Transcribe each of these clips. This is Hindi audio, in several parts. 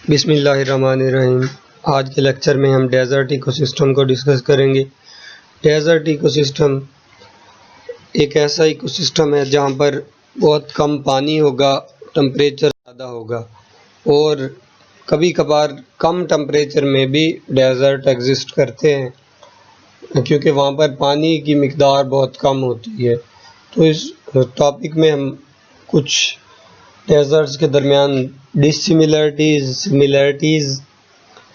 बिस्मिल्लाहिर्रहमानिर्रहीम। आज के लेक्चर में हम डेज़र्ट इकोसिस्टम को डिस्कस करेंगे। डेज़र्ट इकोसिस्टम एक ऐसा इकोसिस्टम है जहाँ पर बहुत कम पानी होगा, टेम्परेचर ज़्यादा होगा और कभी कभार कम टेम्परेचर में भी डेज़र्ट एग्जिस्ट करते हैं क्योंकि वहाँ पर पानी की मिक़दार बहुत कम होती है। तो इस टॉपिक में हम कुछ डेज़र्ट्स के दरमियान डिसिमिलरिटीज़, सिमिलरिटीज़,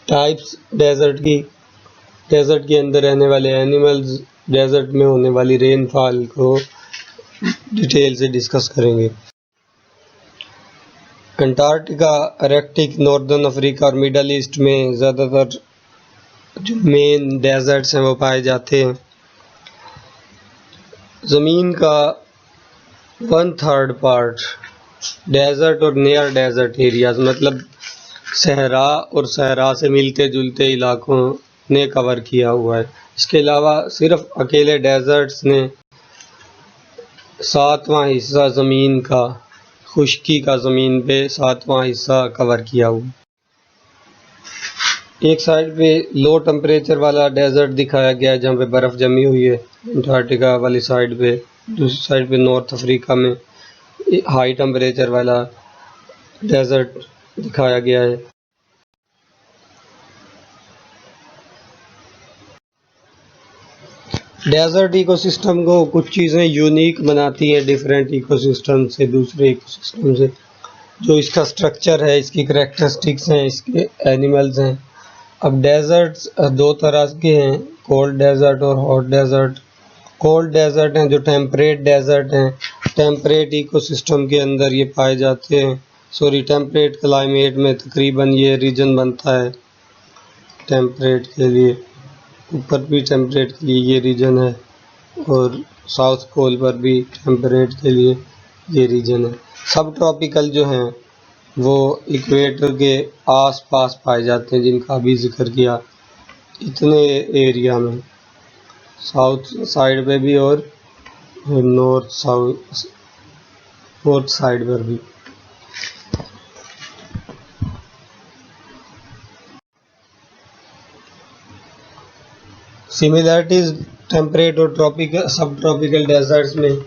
टाइप्स डेज़र्ट के अंदर रहने वाले एनिमल्स, डेज़र्ट में होने वाली रेनफॉल को डिटेल से डिस्कस करेंगे। अंटार्कटिका, आर्कटिक, नॉर्दर्न अफ्रीका और मिडल ईस्ट में ज़्यादातर जो मेन डेज़र्ट्स हैं वो पाए जाते हैं। ज़मीन का 1/3 पार्ट डेज़र्ट और नियर डेज़र्ट एरियाज़ मतलब सहरा और सहरा से मिलते जुलते इलाकों ने कवर किया हुआ है। इसके अलावा सिर्फ अकेले डेज़र्ट्स ने 7वां हिस्सा ज़मीन का, खुश्की का ज़मीन पे 7वां हिस्सा कवर किया हुआ। एक साइड पे लो टेम्परेचर वाला डेज़र्ट दिखाया गया है जहाँ पे बर्फ़ जमी हुई है अंटार्कटिका वाली साइड पे। दूसरी साइड पे नॉर्थ अफ्रीका में हाई टेम्परेचर वाला डेज़र्ट दिखाया गया है। डेज़र्ट इकोसिस्टम को कुछ चीज़ें यूनिक बनाती हैं डिफरेंट इकोसिस्टम से, दूसरे इकोसिस्टम से। जो इसका स्ट्रक्चर है, इसकी करैक्टरिस्टिक्स हैं, इसके एनिमल्स हैं। अब डेज़र्ट्स दो तरह के हैं, कोल्ड डेज़र्ट और हॉट डेज़र्ट। कोल्ड डेज़र्ट हैं जो टेम्परेट डेज़र्ट हैं, टेम्परेट इकोसिस्टम के अंदर ये पाए जाते हैं। टेम्परेट क्लाइमेट में तकरीबन ये रीजन बनता है टेम्परेट के लिए। ऊपर भी टेम्परेट के लिए ये रीजन है और साउथ पोल पर भी टेम्परेट के लिए ये रीजन है। सब ट्रॉपिकल जो हैं वो इक्वेटर के आस पास पाए जाते हैं जिनका अभी जिक्र किया, इतने एरिया में, साउथ साइड पे भी और नॉर्थ साइड पर भी। सिमिलरिटीज़ टेम्परेट और ट्रॉपिकल सब ट्रॉपिकल डेजर्ट्स में,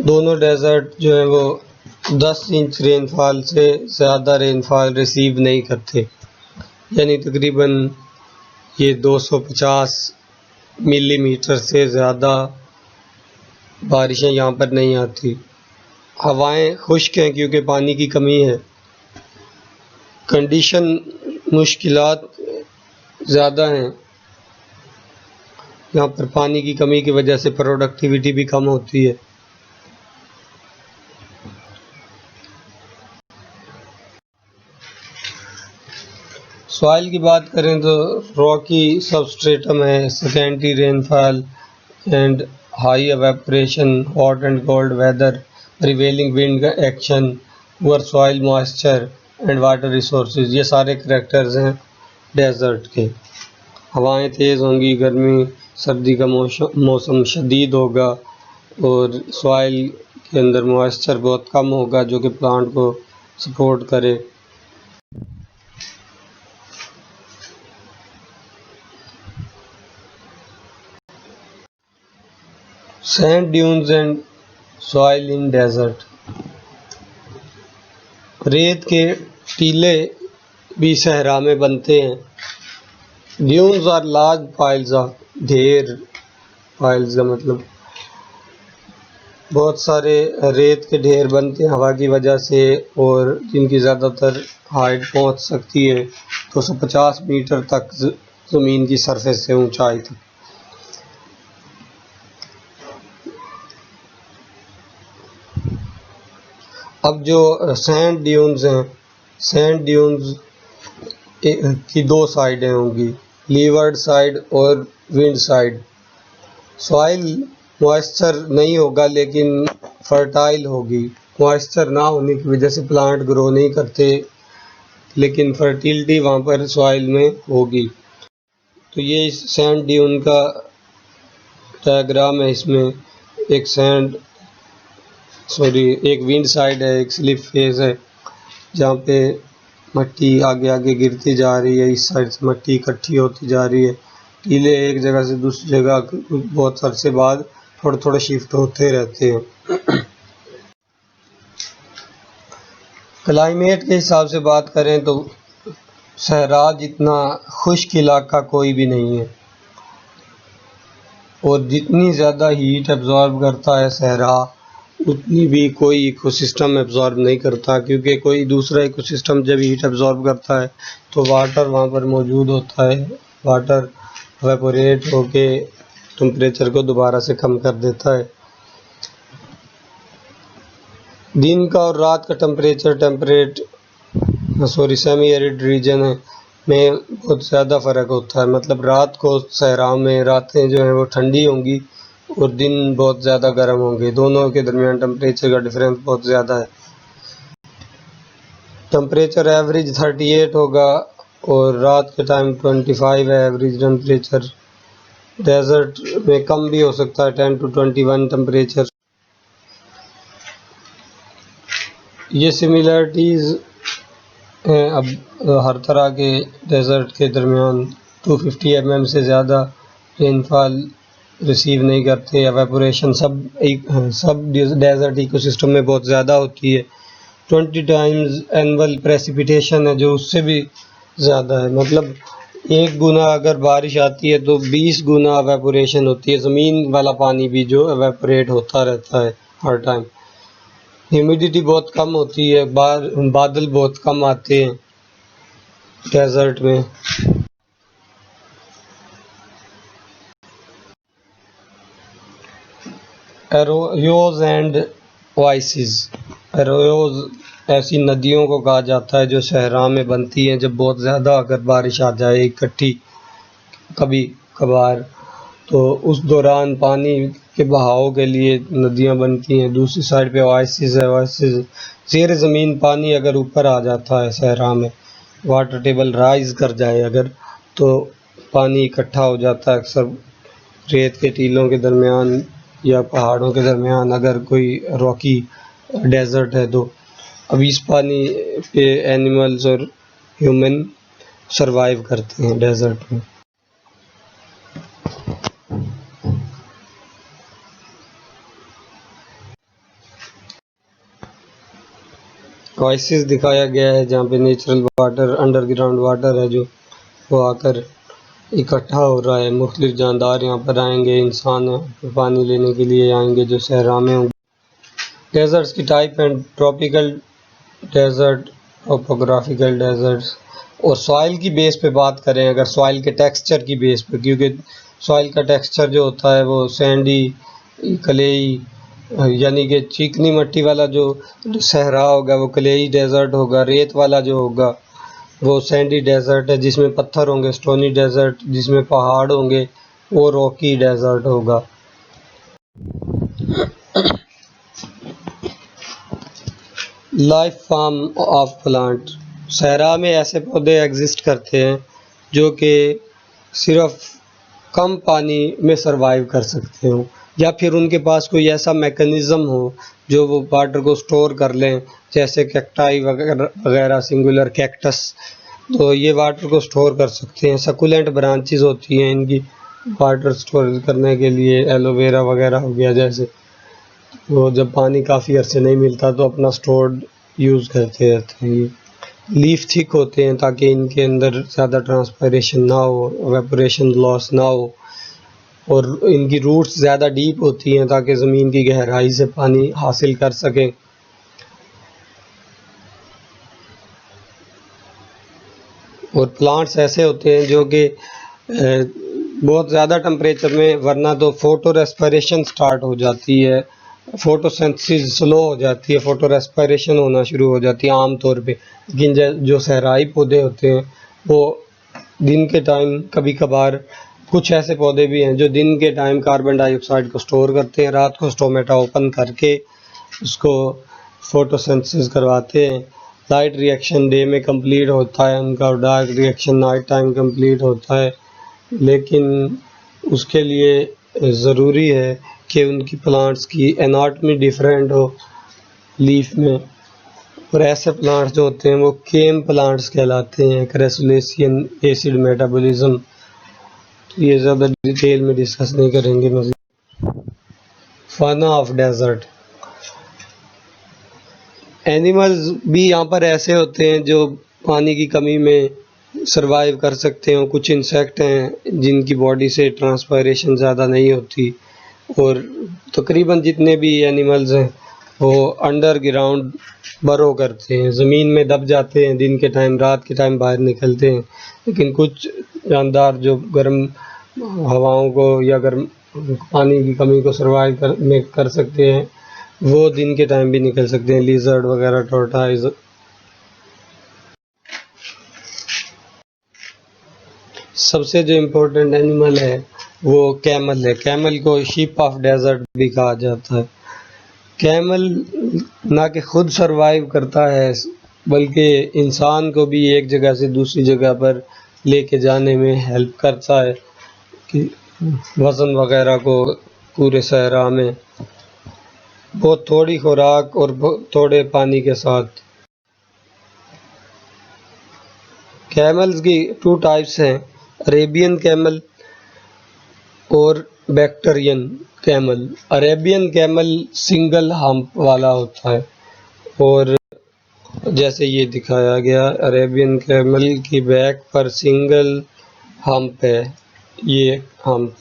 दोनों डेजर्ट जो है वो 10 इंच रेनफॉल से ज़्यादा रेनफॉल रिसीव नहीं करते, यानी तकरीबन ये 250 मिलीमीटर से ज़्यादा बारिशें यहाँ पर नहीं आती। हवाएं खुश्क हैं क्योंकि पानी की कमी है। कंडीशन मुश्किलात ज़्यादा हैं, यहाँ पर पानी की कमी की वजह से प्रोडक्टिविटी भी कम होती है। सॉइल की बात करें तो रॉकी सबस्ट्रेटम है, secondary rainfall and high evaporation, hot and cold weather, prevailing wind action, poor soil moisture and water resources, ये सारे करैक्टर्स हैं डेजर्ट के। हवाएं तेज़ होंगी, गर्मी सर्दी का मौसम शदीद होगा और सॉइल के अंदर मॉइस्चर बहुत कम होगा जो कि प्लांट को सपोर्ट करे। Sand dunes and soil in desert, रेत के टीले भी सहरा में बनते हैं। Dunes are large piles of, ढेर, पाइल्स का मतलब बहुत सारे रेत के ढेर बनते हैं हवा की वजह से और जिनकी ज़्यादातर हाइट पहुंच सकती है 250 मीटर तक ज़मीन की सरफेस से ऊंचाई तक। अब जो सैंड ड्यून्स हैं, सैंड ड्यून्स की दो साइडें होंगी, लीवर्ड साइड और विंड साइड। सॉइल मॉइस्चर नहीं होगा लेकिन फर्टाइल होगी। मॉइस्चर ना होने की वजह से प्लांट ग्रो नहीं करते लेकिन फर्टिलिटी वहाँ पर सॉइल में होगी। तो ये सैंड ड्यून का डायग्राम है। इसमें एक विंड साइड है, एक स्लिप फेस है जहाँ पे मट्टी आगे आगे गिरती जा रही है, इस साइड से मट्टी इकट्ठी होती जा रही है। टीले एक जगह से दूसरी जगह बहुत अरसे बाद थोड़े थोड़े शिफ्ट होते रहते हैं। क्लाइमेट के हिसाब से बात करें तो सहरा जितना खुश्क इलाका कोई भी नहीं है, और जितनी ज़्यादा हीट एब्जॉर्ब करता है सहरा, उतनी भी कोई इकोसिस्टम एब्जॉर्ब नहीं करता, क्योंकि कोई दूसरा इकोसिस्टम जब हीट एब्जॉर्ब करता है तो वाटर वहाँ पर मौजूद होता है, वाटर वेपोरेट होके टेम्परेचर को दोबारा से कम कर देता है। दिन का और रात का सेमी एरिड रीजन है में बहुत ज़्यादा फ़र्क होता है। मतलब रात को सहरा में रातें जो हैं वो ठंडी होंगी और दिन बहुत ज़्यादा गर्म होंगे, दोनों के दरमियान टेम्परेचर का डिफरेंस बहुत ज़्यादा है। टेम्परेचर एवरेज 38 होगा और रात के टाइम 25 है एवरेज टेम्परेचर। डेजर्ट में कम भी हो सकता है, 10 to 21 टेम्परेचर। ये सिमिलरिटीज़ हैं अब हर तरह के डेजर्ट के दरमियान। 250 mm से ज़्यादा रेनफॉल रिसीव नहीं करते। एवेपोरेशन सब डेजर्ट इकोसिस्टम में बहुत ज़्यादा होती है। 20 टाइम्स एनुअल प्रेसिपिटेशन है जो उससे भी ज़्यादा है। मतलब 1 गुना अगर बारिश आती है तो 20 गुना एवेपोरेशन होती है। ज़मीन वाला पानी भी जो एवेपोरेट होता रहता है हर टाइम। ह्यूमिडिटी बहुत कम होती है, बादल बहुत कम आते हैं डेजर्ट में। एरोयोज एंड ओआसिस। एरोयोज ऐसी नदियों को कहा जाता है जो सहरा में बनती हैं जब बहुत ज़्यादा अगर बारिश आ जाए इकट्ठी कभी कभार, तो उस दौरान पानी के बहाव के लिए नदियाँ बनती हैं। दूसरी साइड पे ओआसिस है। ओआसिस ज़ेर ज़मीन पानी अगर ऊपर आ जाता है सहरा में, वाटर टेबल राइज़ कर जाए अगर, तो पानी इकट्ठा हो जाता है अक्सर रेत के टीलों के दरमियान या पहाड़ों के दरमियान। अगर कोई रॉकी डेजर्ट है तो अब इस पानी पे एनिमल्स और ह्यूमन सरवाइव करते हैं डेजर्ट में। ओएसिस दिखाया गया है जहाँ पे नेचुरल वाटर, अंडरग्राउंड वाटर है जो वो आकर इकट्ठा हो रहा है। मुख्तलिफ जानदार यहाँ पर आएंगे, इंसान पानी लेने के लिए आएंगे जो सहरा में होंगे। डेजर्ट्स की type and tropical desert, topographical deserts. और सॉइल की बेस पे बात करें, अगर सॉइल के टेक्सचर की बेस पे, क्योंकि सॉइल का टेक्सचर जो होता है वो सैंडी, कलेई, यानी कि चिकनी मिट्टी वाला जो सहरा होगा वो कलेई डेजर्ट होगा। रेत वाला जो होगा वो सैंडी डेजर्ट है जिसमें पत्थर होंगे। स्टोनी डेजर्ट जिसमें पहाड़ होंगे वो रॉकी डेजर्ट होगा। Life form of plant. सहरा में ऐसे पौधे एग्जिस्ट करते हैं जो कि सिर्फ कम पानी में सरवाइव कर सकते हो, या फिर उनके पास कोई ऐसा मैकेनिज़्म हो जो वो वाटर को स्टोर कर लें, जैसे कैक्टाई वगैरह सिंगुलर कैक्टस, तो ये वाटर को स्टोर कर सकते हैं। सकुलेंट ब्रांचेस होती हैं इनकी वाटर स्टोर करने के लिए, एलोवेरा वगैरह हो गया जैसे, वो जब पानी काफ़ी अरसे नहीं मिलता तो अपना स्टोर्ड यूज़ करते रहते हैं। ये लीफ थिक होते हैं ताकि इनके अंदर ज़्यादा ट्रांसपायरेशन ना हो, एवेपोरेशन लॉस ना हो, और इनकी रूट्स ज़्यादा डीप होती हैं ताकि ज़मीन की गहराई से पानी हासिल कर सकें। और प्लांट्स ऐसे होते हैं जो कि बहुत ज़्यादा टेम्परेचर में, वरना तो फोटो रेस्पिरेशन स्टार्ट हो जाती है, फोटोसिंथेसिस स्लो हो जाती है, फोटो रेस्पिरेशन होना शुरू हो जाती है आम तौर पे। लेकिन जो सहराई पौधे होते हैं वो दिन के टाइम, कभी कभार कुछ ऐसे पौधे भी हैं जो दिन के टाइम कार्बन डाइऑक्साइड को स्टोर करते हैं, रात को स्टोमेटा ओपन करके उसको फोटोसिंथेसिस करवाते हैं। लाइट रिएक्शन डे में कंप्लीट होता है उनका, और dark reaction night time complete होता है। लेकिन उसके लिए ज़रूरी है कि उनकी प्लांट्स की एनाटमी डिफरेंट हो लीफ में, और ऐसे प्लांट्स जो होते हैं वो केम प्लांट्स कहलाते हैं, क्रैसुलेशियन एसिड मेटाबॉलिज्म। तो ये ज़्यादा डिटेल में डिस्कस नहीं करेंगे मज़ीद। फाना ऑफ डेजर्ट, एनिमल्स भी यहाँ पर ऐसे होते हैं जो पानी की कमी में सरवाइव कर सकते हैं। कुछ इंसेक्ट हैं जिनकी बॉडी से ट्रांसपायरेशन ज़्यादा नहीं होती, और तकरीबन जितने भी एनिमल्स हैं वो अंडरग्राउंड बरो करते हैं, ज़मीन में दब जाते हैं, दिन के टाइम रात के टाइम बाहर निकलते हैं। लेकिन कुछ जानदार जो गर्म हवाओं को या गर्म पानी की कमी को सरवाइव कर सकते हैं, वो दिन के टाइम भी निकल सकते हैं, लिजर्ड वगैरह, टॉर्टाइज। सबसे जो इम्पोर्टेंट एनिमल है वो कैमल है। कैमल को शीप ऑफ डेजर्ट भी कहा जाता है। कैमल ना कि खुद सरवाइव करता है, बल्कि इंसान को भी एक जगह से दूसरी जगह पर लेके जाने में हेल्प करता है, कि वज़न वगैरह को पूरे सहरा में बहुत थोड़ी खुराक और थोड़े पानी के साथ। कैमल्स की 2 टाइप्स हैं, अरेबियन कैमल और Bactrian camel. Arabian camel single hump वाला होता है, और जैसे ये दिखाया गया, अरेबियन कैमल की बैक पर सिंगल हम्प है, ये हम्प,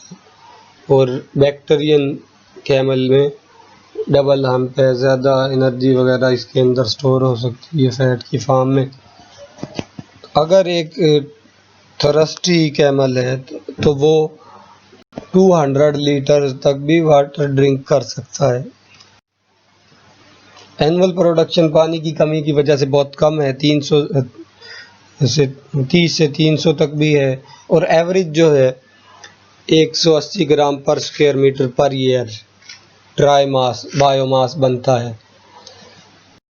और बैक्टीरियन कैमल में डबल हम्प है। ज़्यादा एनर्जी वगैरह इसके अंदर स्टोर हो सकती है फैट की फॉर्म में। अगर एक थर्स्टी कैमल है तो वो 200 लीटर तक भी वाटर ड्रिंक कर सकता है। एनुअल प्रोडक्शन पानी की कमी की वजह से बहुत कम है, 30 से 300 तक भी है, और एवरेज जो है 180 gram per square metre per year dry mass biomass बनता है।